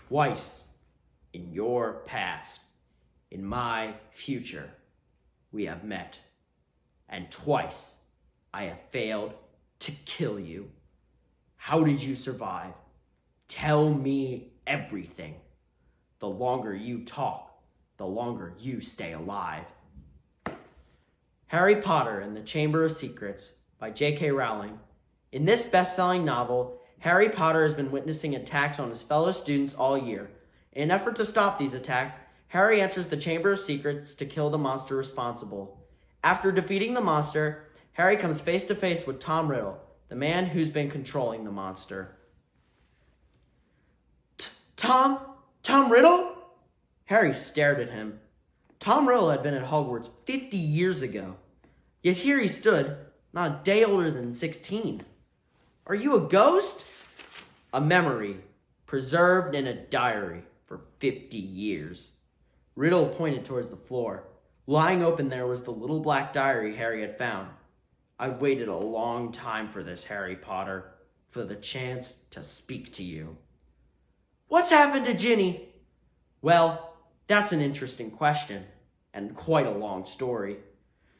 Twice in your past, in my future, we have met. And twice I have failed to kill you. How did you survive? Tell me everything. The longer you talk, the longer you stay alive. Harry Potter and the Chamber of Secrets by J.K. Rowling. In this best-selling novel, Harry Potter has been witnessing attacks on his fellow students all year. In an effort to stop these attacks, Harry enters the Chamber of Secrets to kill the monster responsible. After defeating the monster, Harry comes face to face with Tom Riddle, the man who's been controlling the monster. Tom Riddle? Harry stared at him. Tom Riddle had been at Hogwarts 50 years ago. Yet here he stood, not a day older than 16. Are you a ghost? A memory, preserved in a diary for 50 years. Riddle pointed towards the floor. Lying open there was the little black diary Harry had found. I've waited a long time for this, Harry Potter, for the chance to speak to you. What's happened to Ginny? Well, that's an interesting question, and quite a long story.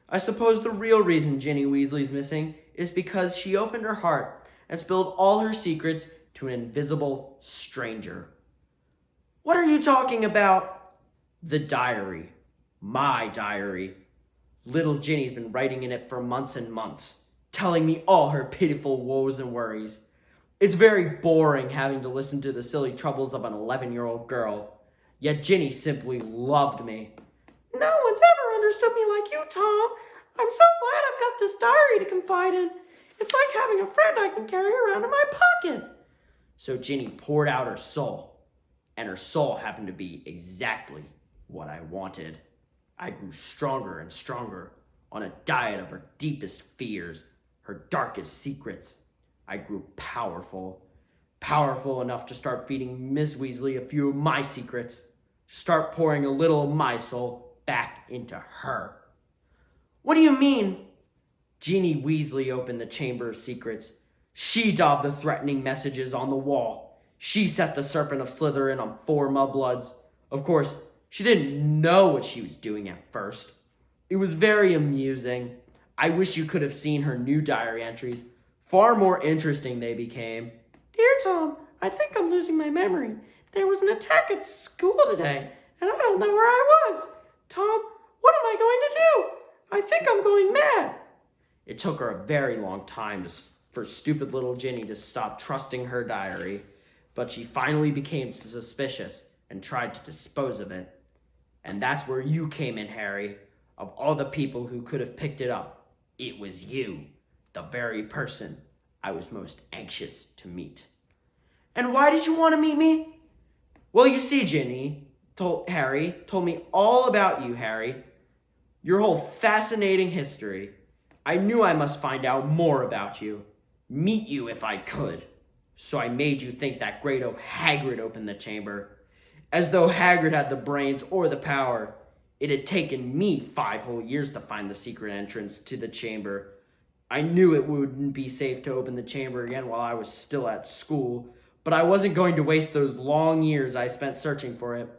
I suppose the real reason Ginny Weasley's missing is because she opened her heart and spilled all her secrets to an invisible stranger. What are you talking about? The diary. My diary. Little Ginny's been writing in it for months and months, telling me all her pitiful woes and worries. It's very boring having to listen to the silly troubles of an 11-year-old girl. Yet Ginny simply loved me. No one's ever understood me like you, Tom. I'm so glad I've got this diary to confide in. It's like having a friend I can carry around in my pocket. So Ginny poured out her soul, and her soul happened to be exactly what I wanted. I grew stronger and stronger on a diet of her deepest fears, her darkest secrets. I grew powerful enough to start feeding Miss Weasley a few of my secrets, start pouring a little of my soul back into her. What do you mean? Ginny Weasley opened the Chamber of Secrets. She daubed the threatening messages on the wall. She set the Serpent of Slytherin on 4 mudbloods. Of course, she didn't know what she was doing at first. It was very amusing. I wish you could have seen her new diary entries. Far more interesting they became. Dear Tom, I think I'm losing my memory. There was an attack at school today, and I don't know where I was. Tom, what am I going to do? I think I'm going mad. It took her a very long time for stupid little Ginny to stop trusting her diary, but she finally became suspicious and tried to dispose of it. And that's where you came in, Harry. Of all the people who could have picked it up, it was you, the very person I was most anxious to meet. And why did you want to meet me? Well, you see, Ginny told me all about you, Harry. Your whole fascinating history. I knew I must find out more about you. Meet you if I could. So I made you think that great oaf Hagrid opened the chamber. As though Hagrid had the brains or the power. It had taken me 5 whole years to find the secret entrance to the chamber. I knew it wouldn't be safe to open the chamber again while I was still at school, but I wasn't going to waste those long years I spent searching for it.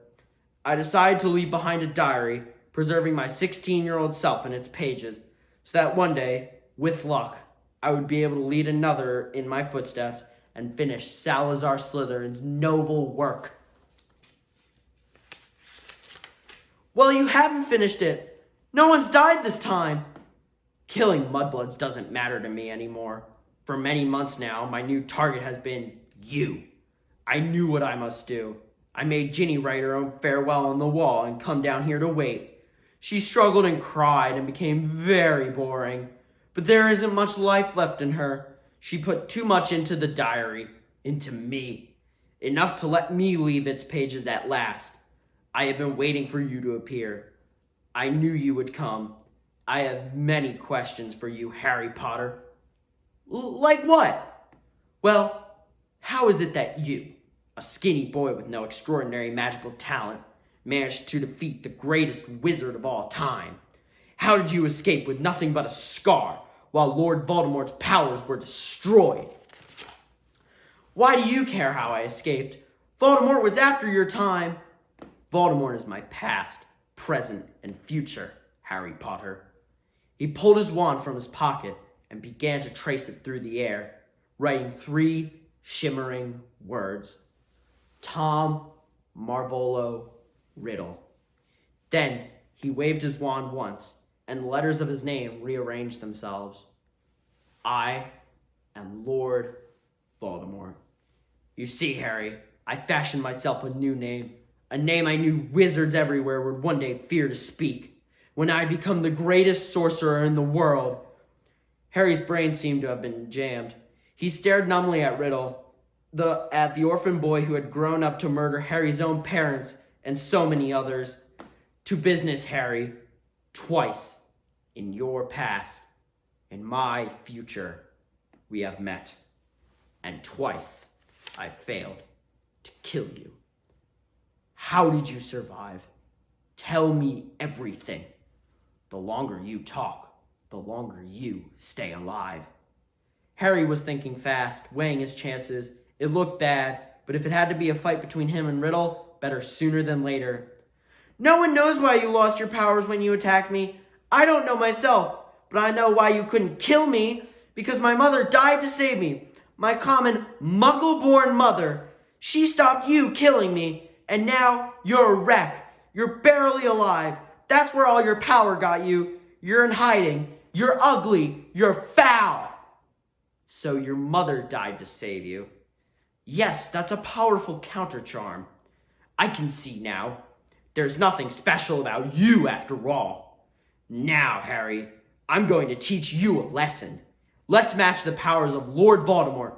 I decided to leave behind a diary, preserving my 16-year-old self in its pages, so that one day, with luck, I would be able to lead another in my footsteps and finish Salazar Slytherin's noble work. Well, you haven't finished it. No one's died this time. Killing mudbloods doesn't matter to me anymore. For many months now, my new target has been you. I knew what I must do. I made Ginny write her own farewell on the wall and come down here to wait. She struggled and cried and became very boring. But there isn't much life left in her. She put too much into the diary, into me. Enough to let me leave its pages at last. I have been waiting for you to appear. I knew you would come. I have many questions for you, Harry Potter. Like what? Well, how is it that you, a skinny boy with no extraordinary magical talent, managed to defeat the greatest wizard of all time? How did you escape with nothing but a scar while Lord Voldemort's powers were destroyed? Why do you care how I escaped? Voldemort was after your time. Voldemort is my past, present, and future, Harry Potter. He pulled his wand from his pocket and began to trace it through the air, writing 3 shimmering words. Tom Marvolo Riddle. Then he waved his wand once, and the letters of his name rearranged themselves. I am Lord Voldemort. You see, Harry, I fashioned myself a new name, a name I knew wizards everywhere would one day fear to speak. When I had become the greatest sorcerer in the world. Harry's brain seemed to have been jammed. He stared numbly at Riddle, at the orphan boy who had grown up to murder Harry's own parents and so many others. To business, Harry. Twice, in your past, in my future, we have met. And twice, I failed to kill you. How did you survive? Tell me everything. The longer you talk, the longer you stay alive. Harry was thinking fast, weighing his chances. It looked bad, but if it had to be a fight between him and Riddle, better sooner than later. No one knows why you lost your powers when you attacked me. I don't know myself, but I know why you couldn't kill me, because my mother died to save me. My common muggle-born mother. She stopped you killing me, and now you're a wreck. You're barely alive. That's where all your power got you. You're in hiding. You're ugly. You're foul. So your mother died to save you. Yes, that's a powerful counter-charm. I can see now. There's nothing special about you after all. Now, Harry, I'm going to teach you a lesson. Let's match the powers of Lord Voldemort,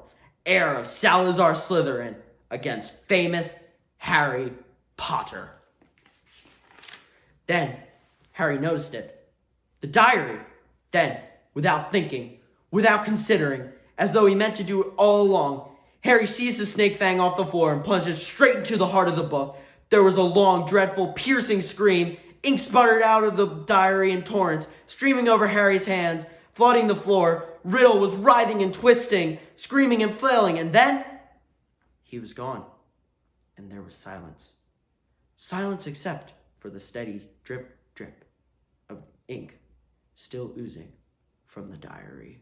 heir of Salazar Slytherin, against famous Harry Potter. Then, Harry noticed it. The diary. Then, without thinking, without considering, as though he meant to do it all along, Harry seized the snake fang off the floor and plunged it straight into the heart of the book. There was a long, dreadful, piercing scream. Ink sputtered out of the diary in torrents, streaming over Harry's hands, flooding the floor. Riddle was writhing and twisting, screaming and flailing, and then he was gone, and there was silence. Silence except for the steady drip, drip of ink still oozing from the diary.